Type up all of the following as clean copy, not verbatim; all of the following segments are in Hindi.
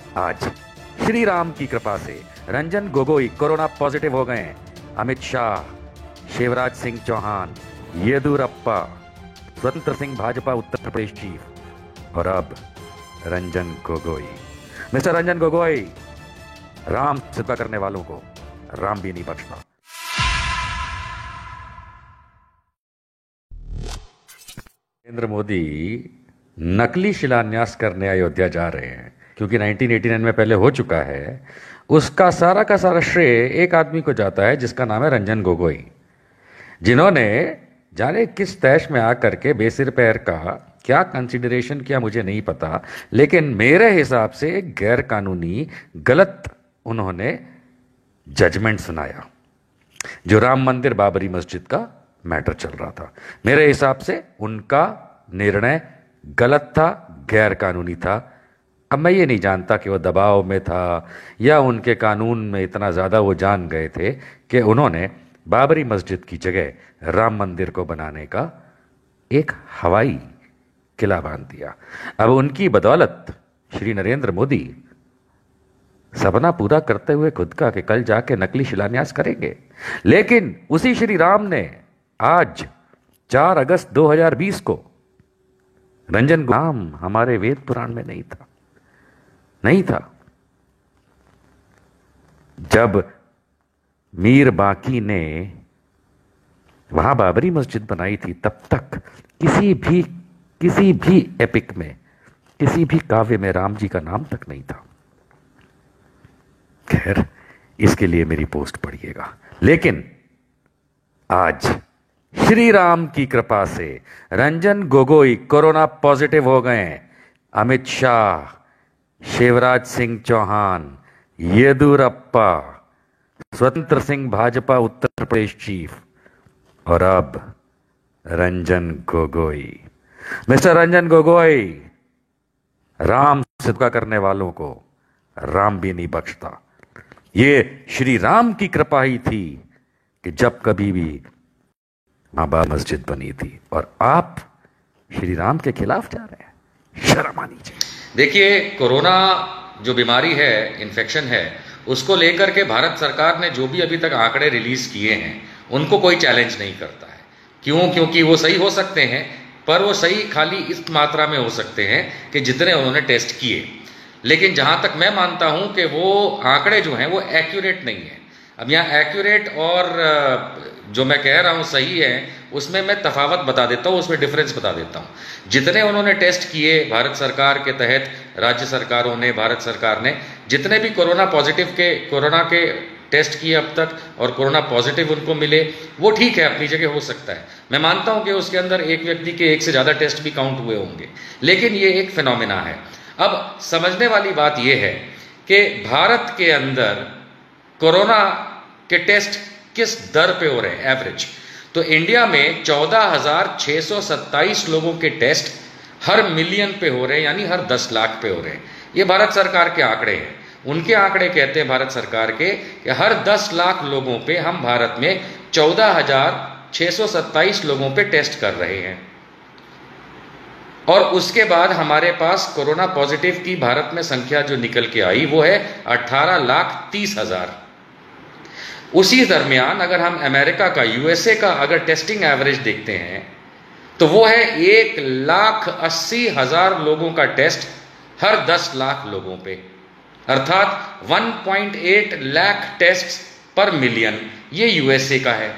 आज श्री राम की कृपा से रंजन गोगोई कोरोना पॉजिटिव हो गए। अमित शाह, शिवराज सिंह चौहान, येदुरप्पा, स्वतंत्र सिंह भाजपा उत्तर प्रदेश चीफ और अब रंजन गोगोई। मिस्टर रंजन गोगोई, राम सिद्ध करने वालों को राम भी नहीं बख्शता। नरेंद्र मोदी नकली शिलान्यास करने अयोध्या जा रहे हैं क्योंकि 1989 में पहले हो चुका है। उसका सारा का सारा श्रेय एक आदमी को जाता है जिसका नाम है रंजन गोगोई, जिन्होंने जाने किस तैश में आकर के बेसिर पैर का क्या कंसिडरेशन किया मुझे नहीं पता, लेकिन मेरे हिसाब से गैर कानूनी गलत उन्होंने जजमेंट सुनाया। जो राम मंदिर बाबरी मस्जिद का मैटर चल रहा था, मेरे हिसाब से उनका निर्णय गलत था, गैर कानूनी था। अब मैं ये नहीं जानता कि वो दबाव में था या उनके कानून में इतना ज़्यादा वो जान गए थे कि उन्होंने बाबरी मस्जिद की जगह राम मंदिर को बनाने का एक हवाई किला बांध दिया। अब उनकी बदौलत श्री नरेंद्र मोदी सपना पूरा करते हुए खुद का कि कल जाके नकली शिलान्यास करेंगे, लेकिन उसी श्री राम ने आज 4 अगस्त 2020 को रंजन नाम हमारे वेद पुराण में नहीं था, नहीं था। जब मीर बाकी ने वहां बाबरी मस्जिद बनाई थी तब तक किसी भी एपिक में, किसी भी काव्य में राम जी का नाम तक नहीं था। खैर, इसके लिए मेरी पोस्ट पढ़िएगा। लेकिन आज श्री राम की कृपा से रंजन गोगोई कोरोना पॉजिटिव हो गए। अमित शाह, शिवराज सिंह चौहान, येदुरप्पा, स्वतंत्र सिंह भाजपा उत्तर प्रदेश चीफ और अब रंजन गोगोई। मिस्टर रंजन गोगोई, राम सिद्ध करने वालों को राम भी नहीं बख्शता। ये श्री राम की कृपा ही थी कि जब कभी भी बाबा मस्जिद बनी थी, और आप श्री राम के खिलाफ जा रहे हैं। शर्म आनी चाहिए। देखिए, कोरोना जो बीमारी है, इन्फेक्शन है, उसको लेकर के भारत सरकार ने जो भी अभी तक आंकड़े रिलीज किए हैं उनको कोई चैलेंज नहीं करता है। क्यों? क्योंकि वो सही हो सकते हैं, पर वो सही खाली इस मात्रा में हो सकते हैं कि जितने उन्होंने टेस्ट किए। लेकिन जहां तक मैं मानता हूं कि वो आंकड़े जो हैं वो एक्यूरेट नहीं है। अब यहाँ एक्यूरेट और जो मैं कह रहा हूँ सही है, उसमें मैं तफावत बता देता हूँ, उसमें डिफरेंस बता देता हूँ। जितने उन्होंने टेस्ट किए भारत सरकार के तहत, राज्य सरकारों ने, भारत सरकार ने जितने भी कोरोना के टेस्ट किए अब तक और कोरोना पॉजिटिव उनको मिले, वो ठीक है, अपनी जगह हो सकता है। मैं मानता हूँ कि उसके अंदर एक व्यक्ति के एक से ज़्यादा टेस्ट भी काउंट हुए होंगे, लेकिन ये एक फिनोमिना है। अब समझने वाली बात यह है कि भारत के अंदर कोरोना के टेस्ट किस दर पे हो रहे हैं एवरेज। तो इंडिया में 14,627 लोगों के टेस्ट हर मिलियन पे हो रहे हैं, यानी हर 10 लाख पे हो रहे हैं। ये भारत सरकार के आंकड़े हैं। उनके आंकड़े कहते हैं भारत सरकार के कि हर 10 लाख लोगों पे हम भारत में 14,627 लोगों पे टेस्ट कर रहे हैं। और उसके बाद हमारे पास कोरोना पॉजिटिव की भारत में संख्या जो निकल के आई वो है 18,30,000। उसी दरमियान अगर हम अमेरिका का, यूएसए का अगर टेस्टिंग एवरेज देखते हैं तो वो है 1,80,000 लोगों का टेस्ट हर 10 लाख लोगों पे, अर्थात 1.8 लाख टेस्ट पर मिलियन। ये यूएसए का है।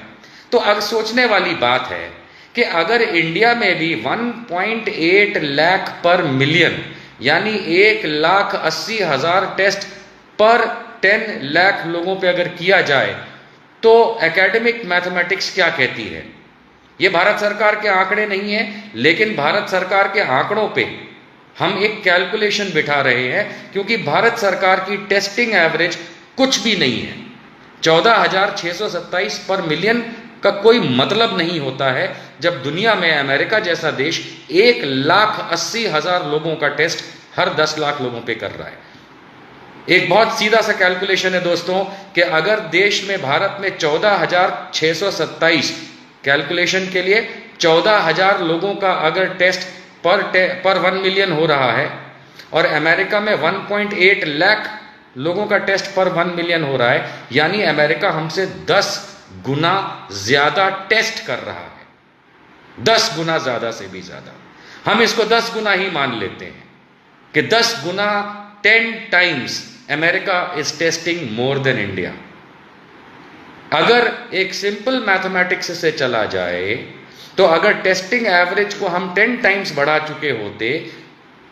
तो अब सोचने वाली बात है कि अगर इंडिया में भी 1.8 लाख पर मिलियन, यानी 1,80,000 टेस्ट पर 10 लाख लोगों पे अगर किया जाए, तो एकेडमिक मैथमेटिक्स क्या कहती है? ये भारत सरकार के आंकड़े नहीं है, लेकिन भारत सरकार के आंकड़ों पे हम एक कैलकुलेशन बिठा रहे हैं, क्योंकि भारत सरकार की टेस्टिंग एवरेज कुछ भी नहीं है। 14,627 पर मिलियन का कोई मतलब नहीं होता है जब दुनिया में अमेरिका जैसा देश 1,80,000 लोगों का टेस्ट हर 10 लाख लोगों पे कर रहा है। एक बहुत सीधा सा कैलकुलेशन है दोस्तों कि अगर देश में, भारत में 14,627, कैलकुलेशन के लिए 14,000 लोगों का अगर टेस्ट पर 1 मिलियन हो रहा है, और अमेरिका में 1.8 लाख लोगों का टेस्ट पर 1 मिलियन हो रहा है, यानी अमेरिका हमसे 10 गुना ज्यादा टेस्ट कर रहा है, 10 गुना ज्यादा से भी ज्यादा। हम इसको 10 गुना ही मान लेते हैं कि 10 गुना 10 times America is testing more than India. अगर एक सिंपल मैथमेटिक्स से चला जाए तो अगर टेस्टिंग एवरेज को हम 10 टाइम्स बढ़ा चुके होते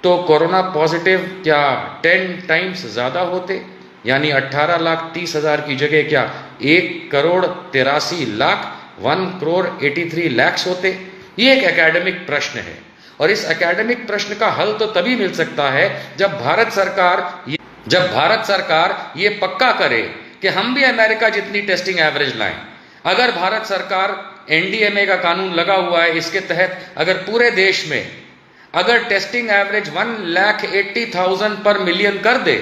तो कोरोना पॉजिटिव क्या 10 टाइम्स ज्यादा होते, यानी 18,30,000 की जगह क्या 1,83,00,000 1,83,00,000 होते। ये एक एकेडमिक प्रश्न है और इस एकेडमिक प्रश्न का हल तो तभी मिल सकता है जब भारत सरकार ये पक्का करे कि हम भी अमेरिका जितनी टेस्टिंग एवरेज लाएं। अगर भारत सरकार एनडीएमए का कानून लगा हुआ है, इसके तहत अगर पूरे देश में अगर टेस्टिंग एवरेज 1,80,000 पर मिलियन कर दे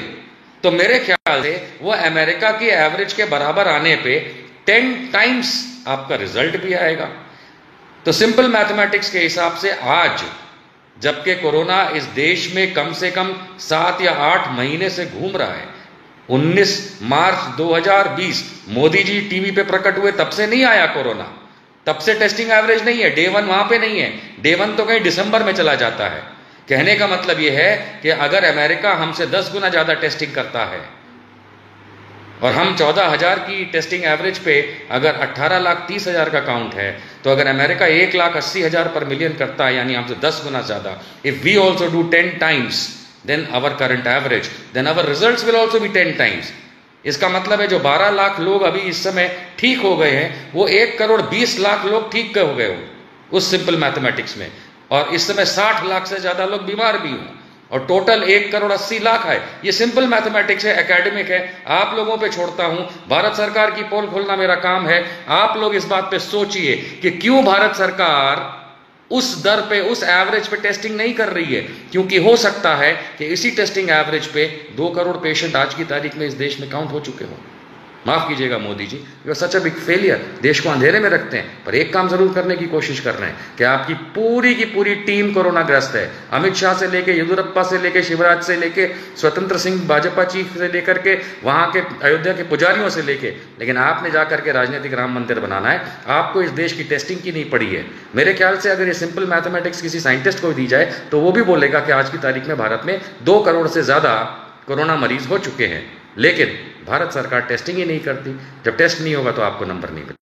तो मेरे ख्याल से वो अमेरिका की एवरेज के बराबर आने पे 10 टाइम्स आपका रिजल्ट भी आएगा। तो सिंपल मैथमेटिक्स के हिसाब से आज जबकि कोरोना इस देश में कम से कम 7 या 8 महीने से घूम रहा है, 19 मार्च 2020 मोदी जी टीवी पे प्रकट हुए तब से नहीं आया कोरोना, तब से टेस्टिंग एवरेज नहीं है, डे 1 वहां पे नहीं है, डे 1 तो कहीं दिसंबर में चला जाता है। कहने का मतलब यह है कि अगर अमेरिका हमसे 10 गुना ज्यादा टेस्टिंग करता है और हम 14,000 की टेस्टिंग एवरेज पे अगर 18,30,000 का काउंट है, तो अगर अमेरिका 1,80,000 पर मिलियन करता है यानी हमसे 10 गुना ज्यादा, if we also do 10 times than our current average, then our results will also be 10 times. इसका मतलब है जो 12 लाख लोग अभी इस समय ठीक हो गए हैं वो 1,20,00,000 लोग ठीक हो गए हो उस सिंपल मैथमेटिक्स में, और इस समय 60 लाख से ज्यादा लोग बीमार भी हों और टोटल 1,80,00,000 है। ये सिंपल मैथमेटिक्स है, एकेडमिक है, आप लोगों पे छोड़ता हूं। भारत सरकार की पोल खोलना मेरा काम है। आप लोग इस बात पे सोचिए कि क्यों भारत सरकार उस दर पे उस एवरेज पे टेस्टिंग नहीं कर रही है, क्योंकि हो सकता है कि इसी टेस्टिंग एवरेज पे 2 करोड़ पेशेंट आज की तारीख में इस देश में काउंट हो चुके हो। माफ कीजिएगा Modi ji, you are such a big failure. देश को अंधेरे में रखते हैं, पर एक काम जरूर करने की कोशिश कर रहे हैं कि आपकी पूरी की पूरी टीम कोरोना ग्रस्त है। अमित शाह से लेके येदियुरप्पा से लेके शिवराज से लेके स्वतंत्र सिंह भाजपा चीफ से लेकर के वहां के अयोध्या के पुजारियों से लेके, लेकिन आपने जाकर के राजनीतिक राम मंदिर बनाना है। आपको इस देश की टेस्टिंग की नहीं पड़ी है। मेरे ख्याल से अगर ये सिंपल मैथमेटिक्स किसी साइंटिस्ट को दी जाए तो वो भी बोलेगा कि आज की तारीख में भारत में 2 करोड़ से ज्यादा कोरोना मरीज हो चुके हैं, लेकिन भारत सरकार टेस्टिंग ही नहीं करती। जब टेस्ट नहीं होगा तो आपको नंबर नहीं मिलेगा।